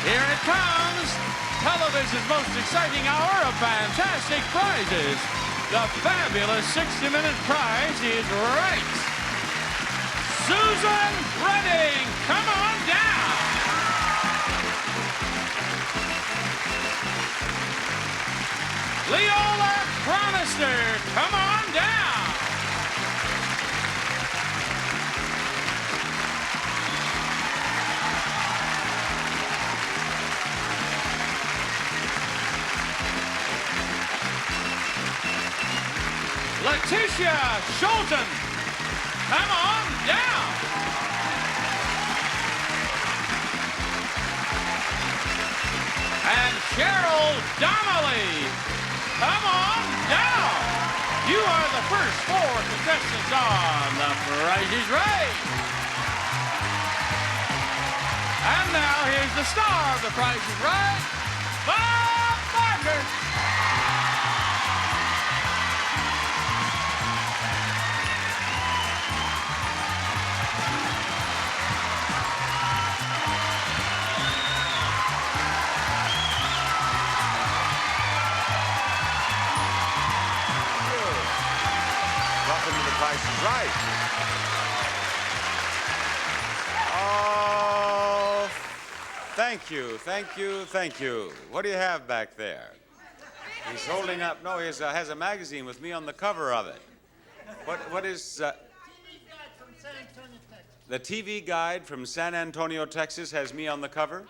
Here it comes. Television's most exciting hour of fantastic prizes. The fabulous 60-minute prize is right. Susan Redding, come on down. Leola Cronister, come on down. Letitia Schulten, come on down. And Cheryl Donnelly, come on down. You are the first 4 contestants on The Price is Right. And now here's the star of The Price is Right, Bob Barker. Price is Right. Oh, thank you, thank you, thank you. What do you have back there? He's holding up, no, he has a magazine with me on the cover of it. What is... The TV Guide from San Antonio, Texas has me on the cover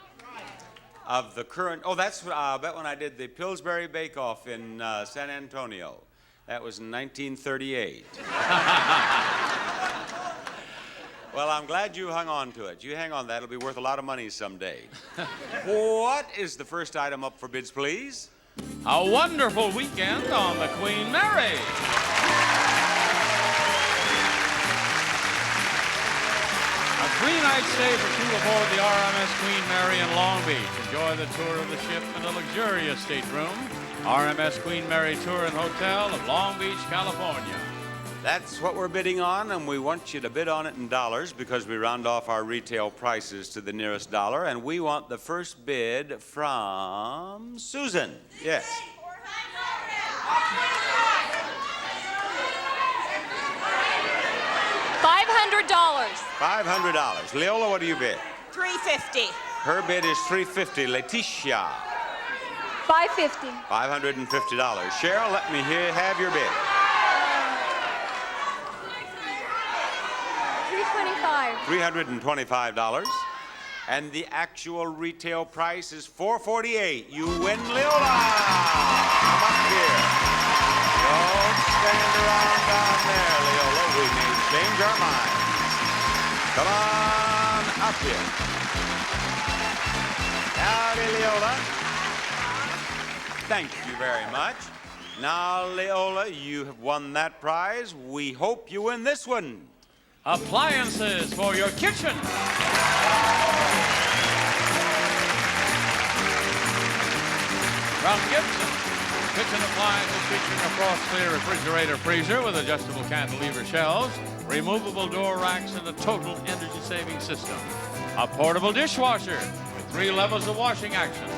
of the current... Oh, that's, I bet when I did the Pillsbury Bake Off in San Antonio. That was in 1938. Well, I'm glad you hung on to it. You hang on, that'll be worth a lot of money someday. What is the first item up for bids, please? A wonderful weekend on the Queen Mary. A 3-night stay for 2 aboard the RMS Queen Mary in Long Beach. Enjoy the tour of the ship in a luxurious stateroom. RMS Queen Mary Tour and Hotel of Long Beach, California. That's what we're bidding on, and we want you to bid on it in dollars because we round off our retail prices to the nearest dollar, and we want the first bid from Susan. Yes. $500. $500. Leola, what do you bid? $350. Her bid is $350. Letitia. $550. $550. Cheryl, let me have your bid. $325. $325. And the actual retail price is $448. You win, Leola. Come up here. Don't stand around down there, Leola. We may change our minds. Come on up here. Howdy, Leola. Thank you very much. Now, Leola, you have won that prize. We hope you win this one. Appliances for your kitchen. From Gibson, kitchen appliances featuring a frost-clear refrigerator freezer with adjustable cantilever shelves, removable door racks, and a total energy-saving system. A portable dishwasher with 3 levels of washing action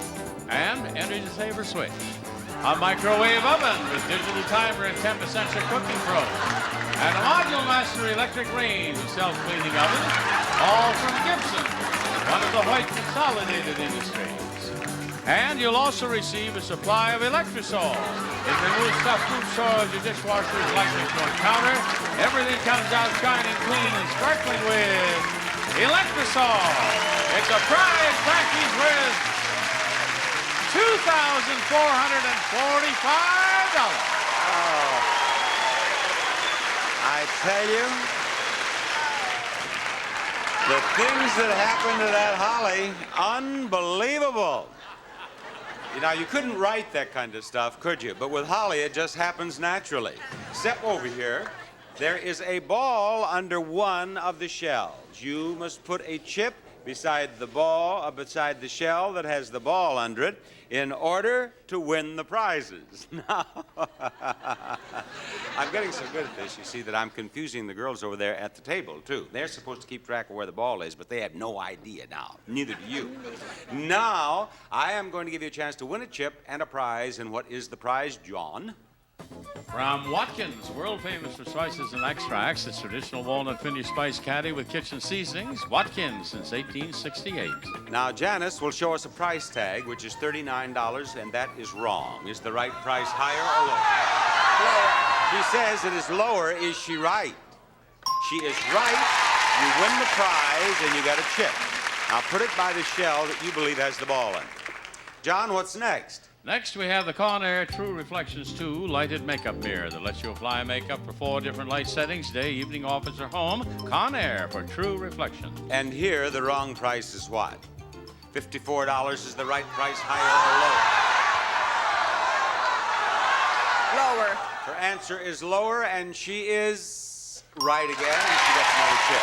and energy saver switch. A microwave oven with digital timer and temp sensor cooking probe. And a Module Master electric range with self-cleaning oven, all from Gibson, one of the white consolidated industries. And you'll also receive a supply of Electrosol. It removes tough food soils your dishwasher is likely to encounter. Everything comes out shining clean and sparkling with Electrosol. It's a prize package with $2,445. Oh, I tell you, the things that happened to that Holly, unbelievable. You know, you couldn't write that kind of stuff, could you? But with Holly, it just happens naturally. Step over here. There is a ball under one of the shells. You must put a chip beside the shell that has the ball under it in order to win the prizes. Now, I'm getting so good at this, you see, that I'm confusing the girls over there at the table, too. They're supposed to keep track of where the ball is, but they have no idea now. Neither do you. Now, I am going to give you a chance to win a chip and a prize. And what is the prize, John? From Watkins, world famous for spices and extracts, its traditional walnut finished spice caddy with kitchen seasonings. Watkins since 1868. Now, Janice will show us a price tag, which is $39, and that is wrong. Is the right price higher or lower? She says it is lower. Is she right? She is right. You win the prize, and you got a chip. Now, put it by the shell that you believe has the ball in it. John, what's next? Next, we have the Conair True Reflections 2 lighted makeup mirror that lets you apply makeup for 4 different light settings: day, evening, office, or home. Conair for true reflection. And here, the wrong price is what? $54 is the right price, higher or lower? Lower. Her answer is lower, and she is right again, and she gets another chip.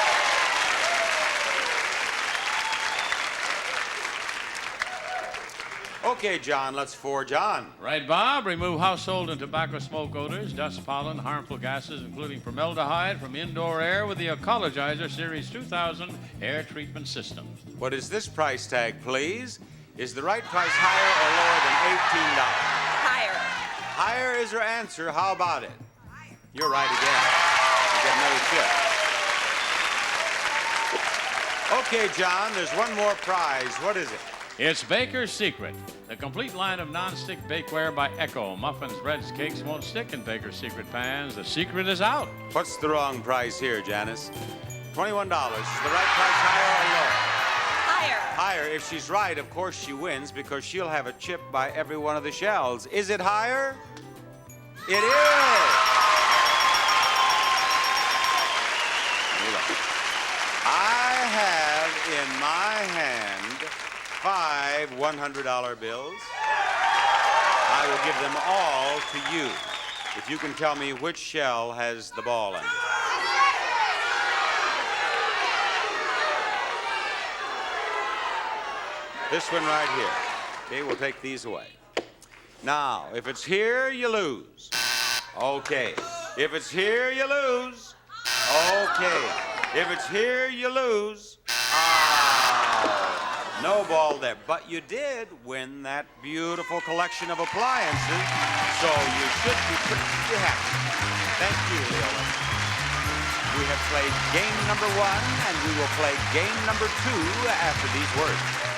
Okay, John, let's forge on. Right, Bob. Remove household and tobacco smoke odors, dust, pollen, harmful gases, including formaldehyde, from indoor air with the Ecologizer Series 2000 air treatment system. What is this price tag, please? Is the right price higher or lower than $18? Higher. Higher is her answer. How about it? You're right again. You get another chip. Okay, John, there's one more prize. What is it? It's Baker's Secret, the complete line of non-stick bakeware by Echo. Muffins, breads, cakes won't stick in Baker's Secret pans. The secret is out. What's the wrong price here, Janice? $21. Is the right price higher or lower? Higher. Higher. If she's right, of course she wins, because she'll have a chip by every one of the shells. Is it higher? It is. I have in my hand 5 $100 bills. I will give them all to you if you can tell me which shell has the ball in it. This one right here. Okay, we'll take these away. Now, if it's here, you lose. Okay. If it's here, you lose. Okay. If it's here, you lose. No ball there. But you did win that beautiful collection of appliances, so you should be pretty happy. Thank you, Leola. We have played game number 1, and we will play game number 2 after these words.